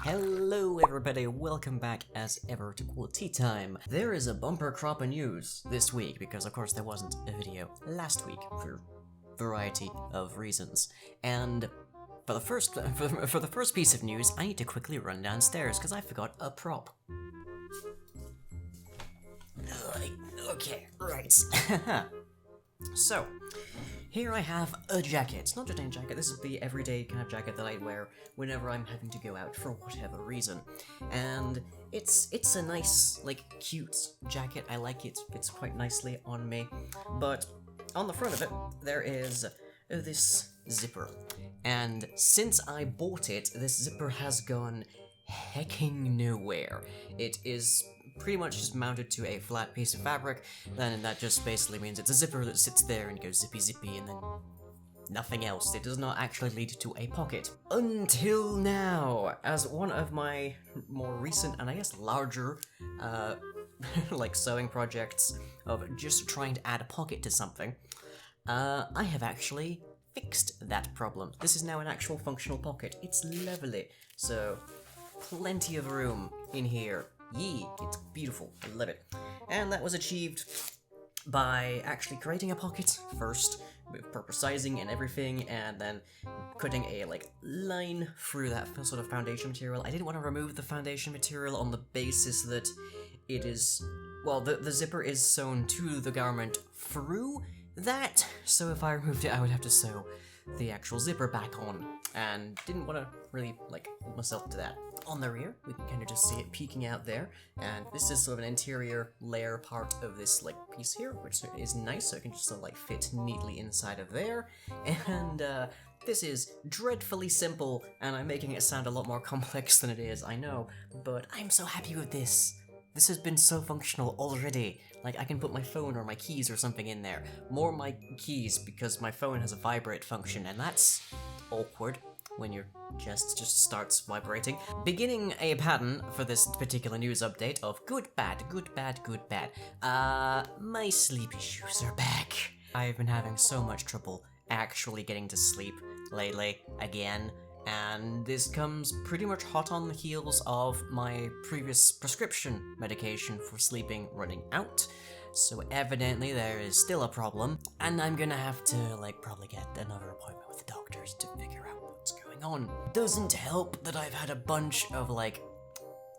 Hello everybody, welcome back as ever to Quali-Tea time. There is a bumper crop of news this week because of course there wasn't a video last week for a variety of reasons. And for the first piece of news, I need to quickly run downstairs because I forgot a prop. Okay, right. So, here I have a jacket. It's not just any jacket, this is the everyday kind of jacket that I wear whenever I'm having to go out for whatever reason. And it's a nice, like, cute jacket. I like it. It fits quite nicely on me. But on the front of it, there is this zipper. And since I bought it, this zipper has gone hecking nowhere. It is pretty much just mounted to a flat piece of fabric, then that just basically means it's a zipper that sits there and goes zippy zippy and then nothing else. It does not actually lead to a pocket. Until now, as one of my more recent and I guess larger like sewing projects of just trying to add a pocket to something, I have actually fixed that problem. This is now an actual functional pocket. It's lovely. So plenty of room in here. Yee, it's beautiful, I love it. And that was achieved by actually creating a pocket first, with proper sizing and everything, and then putting a, line through that sort of foundation material. I didn't want to remove the foundation material on the basis that it is, well, the zipper is sewn to the garment through that, so if I removed it I would have to sew the actual zipper back on, and didn't want to really, hold myself to that. On the rear, we can kind of just see it peeking out there, and this is sort of an interior layer part of this, piece here, which is nice, so it can just sort of, fit neatly inside of there, and, this is dreadfully simple, and I'm making it sound a lot more complex than it is, I know, but I'm so happy with this. This has been so functional already. I can put my phone or my keys or something in there. More my keys, because my phone has a vibrate function, and that's awkward when your chest just starts vibrating. Beginning a pattern for this particular news update of good, bad, good, bad, good, bad. My sleep issues are back. I've been having so much trouble actually getting to sleep lately, again. And this comes pretty much hot on the heels of my previous prescription medication for sleeping running out. So evidently there is still a problem, and I'm gonna have to, probably get another appointment with the doctors to figure out what's going on. Doesn't help that I've had a bunch of,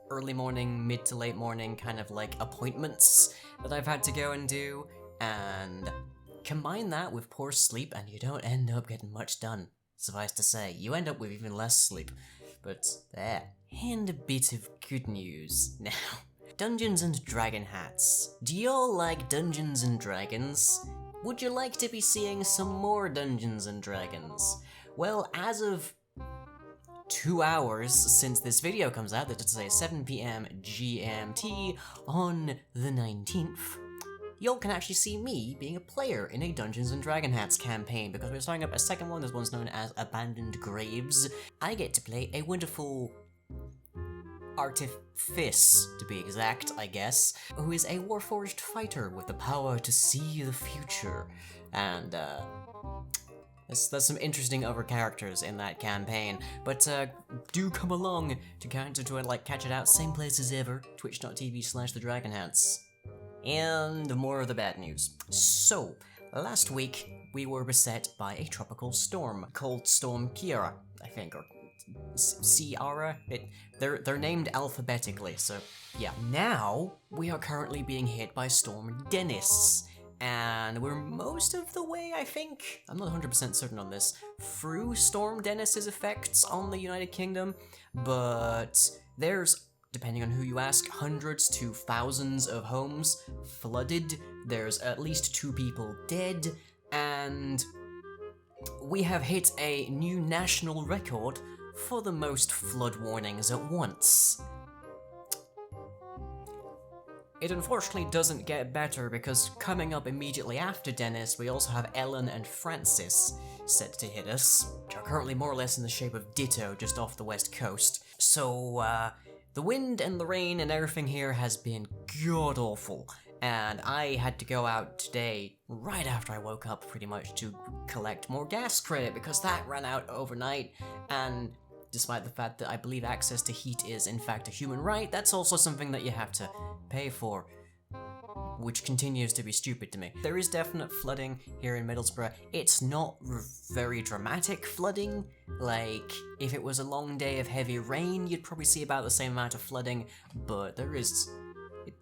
early morning, mid to late morning kind of, appointments that I've had to go and do, and combine that with poor sleep and you don't end up getting much done. Suffice to say, you end up with even less sleep. But there. And a bit of good news now. Dungeons and Dragon hats. Do y'all like Dungeons and Dragons? Would you like to be seeing some more Dungeons and Dragons? Well, as of 2 hours since this video comes out, that's to say 7 PM GMT on the 19th, y'all can actually see me being a player in a Dungeons & Dragon Hats campaign, because we're starting up a second one. This one's known as Abandoned Graves. I get to play a wonderful artifice, to be exact, I guess, who is a warforged fighter with the power to see the future. And, there's some interesting other characters in that campaign, but do come along to catch it out, same place as ever, twitch.tv/thedragonhats. And more of the bad news. So, last week, we were beset by a tropical storm called Storm Kiara, I think, or Ciara? They're named alphabetically, so yeah. Now, we are currently being hit by Storm Dennis, and we're most of the way, I think, I'm not 100% certain on this, through Storm Dennis's effects on the United Kingdom, but there's, depending on who you ask, hundreds to thousands of homes flooded, there's at least 2 people dead, and we have hit a new national record for the most flood warnings at once. It unfortunately doesn't get better, because coming up immediately after Dennis, we also have Ellen and Francis set to hit us, which are currently more or less in the shape of Ditto just off the west coast. So, the wind and the rain and everything here has been god-awful, and I had to go out today, right after I woke up pretty much, to collect more gas credit, because that ran out overnight, and despite the fact that I believe access to heat is in fact a human right, that's also something that you have to pay for, which continues to be stupid to me. There is definite flooding here in Middlesbrough. It's not very dramatic flooding. Like, if it was a long day of heavy rain, you'd probably see about the same amount of flooding, but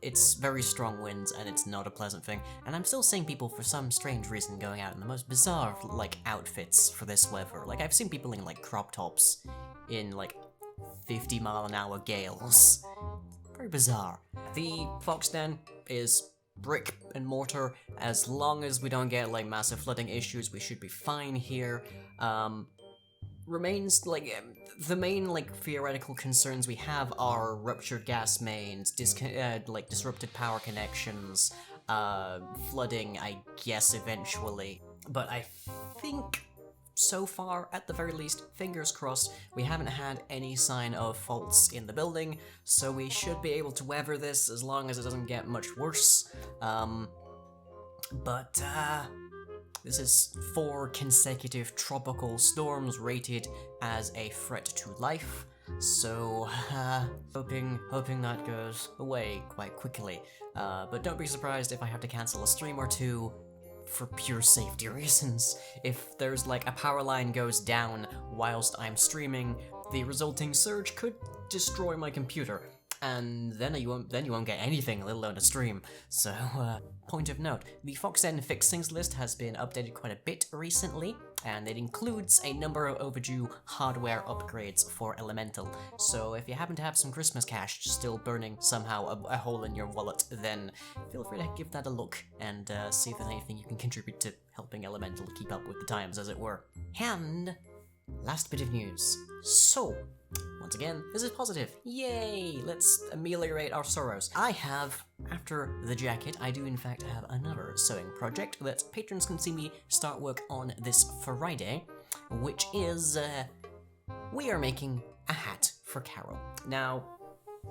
it's very strong winds, and it's not a pleasant thing. And I'm still seeing people, for some strange reason, going out in the most bizarre, like, outfits for this weather. Like, I've seen people in, like, crop tops in, like, 50-mile-an-hour gales. Very bizarre. The Fox Den is brick and mortar. As long as we don't get, like, massive flooding issues, we should be fine here. Remains, like, the main, like, theoretical concerns we have are ruptured gas mains, disrupted power connections, flooding, I guess, eventually. But I think, so far, at the very least, fingers crossed, we haven't had any sign of faults in the building, so we should be able to weather this as long as it doesn't get much worse. This is 4 consecutive tropical storms rated as a threat to life, so hoping that goes away quite quickly. But don't be surprised if I have to cancel a stream or two for pure safety reasons. If there's like a power line goes down whilst I'm streaming, the resulting surge could destroy my computer. And then you won't get anything, let alone a stream. So, point of note, the Fox Den fixings list has been updated quite a bit recently, and it includes a number of overdue hardware upgrades for Elemental. So if you happen to have some Christmas cash still burning somehow a hole in your wallet, then feel free to give that a look and see if there's anything you can contribute to helping Elemental keep up with the times, as it were. And last bit of news. So, once again, this is positive. Yay! Let's ameliorate our sorrows. I have, after the jacket, I do in fact have another sewing project that patrons can see me start work on this Friday, which is, we are making a hat for Carol. Now,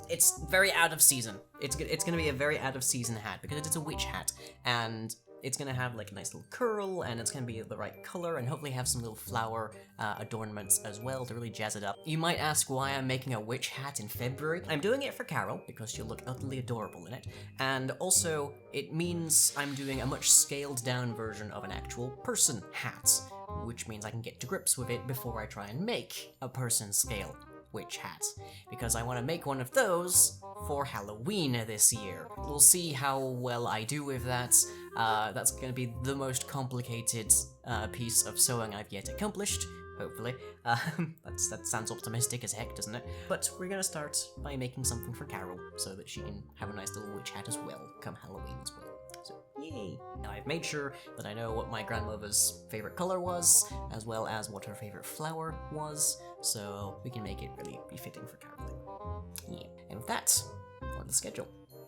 it's very out of season. It's gonna be a very out of season hat because it's a witch hat, and it's gonna have like a nice little curl, and it's gonna be the right color, and hopefully have some little flower adornments as well to really jazz it up. You might ask why I'm making a witch hat in February. I'm doing it for Carol, because she'll look utterly adorable in it, and also it means I'm doing a much scaled down version of an actual person hat, which means I can get to grips with it before I try and make a person scale witch hat, because I want to make one of those for Halloween this year. We'll see how well I do with that. That's going to be the most complicated piece of sewing I've yet accomplished, hopefully. That sounds optimistic as heck, doesn't it? But we're going to start by making something for Carol, so that she can have a nice little witch hat as well, come Halloween as well. So, yay! Now I've made sure that I know what my grandmother's favorite color was, as well as what her favorite flower was, so we can make it really befitting for Carol. Yeah. And with that, on the schedule.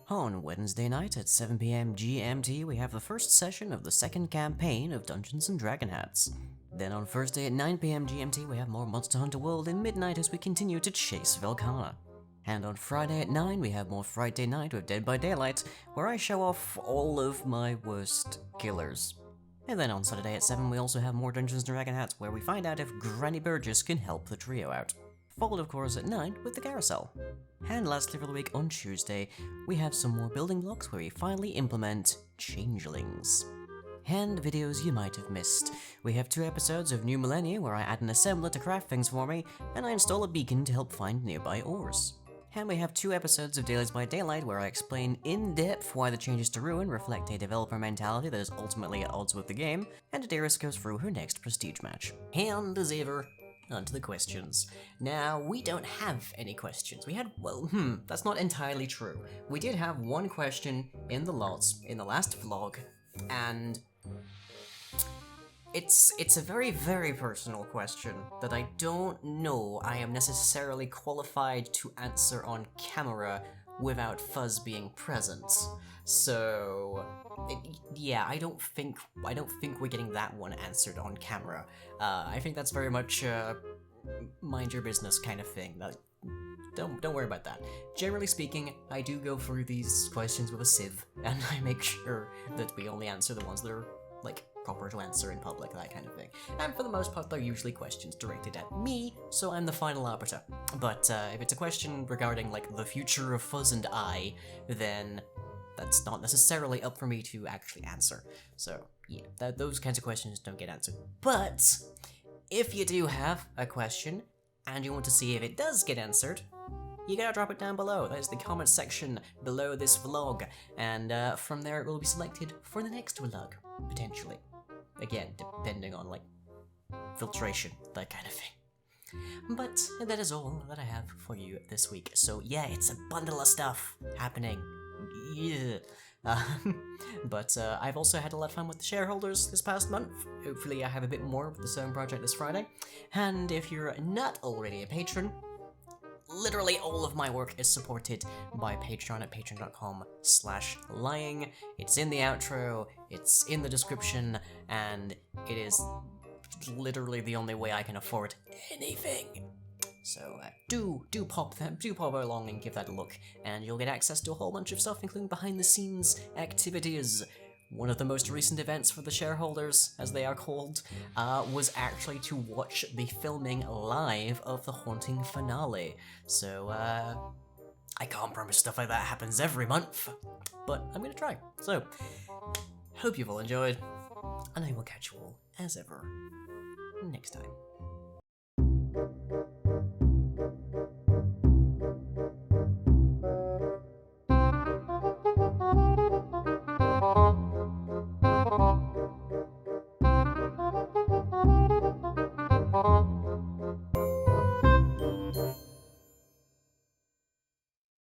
On Wednesday night at 7 PM GMT, we have the first session of the second campaign of Dungeons & Dragon Hats. Then on Thursday at 9 PM GMT, we have more Monster Hunter World in midnight as we continue to chase Velkhana. And on Friday at 9, we have more Friday Night with Dead by Daylight, where I show off all of my worst killers. And then on Saturday at 7, we also have more Dungeons & Dragon Hats, where we find out if Granny Burgess can help the trio out. Followed, of course, at 9 with the carousel. And lastly for the week, on Tuesday, we have some more building blocks where we finally implement changelings. And videos you might have missed. We have 2 episodes of New Millennia where I add an assembler to craft things for me, and I install a beacon to help find nearby ores. And we have 2 episodes of Dailies by Daylight where I explain in depth why the changes to Ruin reflect a developer mentality that is ultimately at odds with the game, and Adaris goes through her next prestige match. And as ever, onto the questions. Now, we don't have any questions. We had, that's not entirely true. We did have one question in the lots in the last vlog, and it's a very, very personal question that I don't know I am necessarily qualified to answer on camera without Fuzz being present. So, yeah, I don't think we're getting that one answered on camera. I think that's very much mind your business kind of thing. Don't worry about that. Generally speaking, I do go through these questions with a sieve, and I make sure that we only answer the ones that are, like, proper to answer in public, that kind of thing. And for the most part, they're usually questions directed at me, so I'm the final arbiter. But if it's a question regarding, like, the future of Fuzz and I, then that's not necessarily up for me to actually answer. So, yeah, those kinds of questions don't get answered. But if you do have a question, and you want to see if it does get answered, you gotta drop it down below. That is the comment section below this vlog, and from there it will be selected for the next vlog, potentially. Again, depending on, like, filtration, that kind of thing. But that is all that I have for you this week. So yeah, it's a bundle of stuff happening. Yeah. But I've also had a lot of fun with the shareholders this past month. Hopefully I have a bit more with the sewing project this Friday. And if you're not already a patron, literally all of my work is supported by Patreon at patreon.com/lying. It's in the outro, it's in the description, and it is literally the only way I can afford anything. So do pop along and give that a look, and you'll get access to a whole bunch of stuff, including behind-the-scenes activities. One of the most recent events for the shareholders, as they are called, was actually to watch the filming live of the Haunting finale. So, I can't promise stuff like that happens every month, but I'm gonna try. So, hope you've all enjoyed, and I will catch you all, as ever, next time.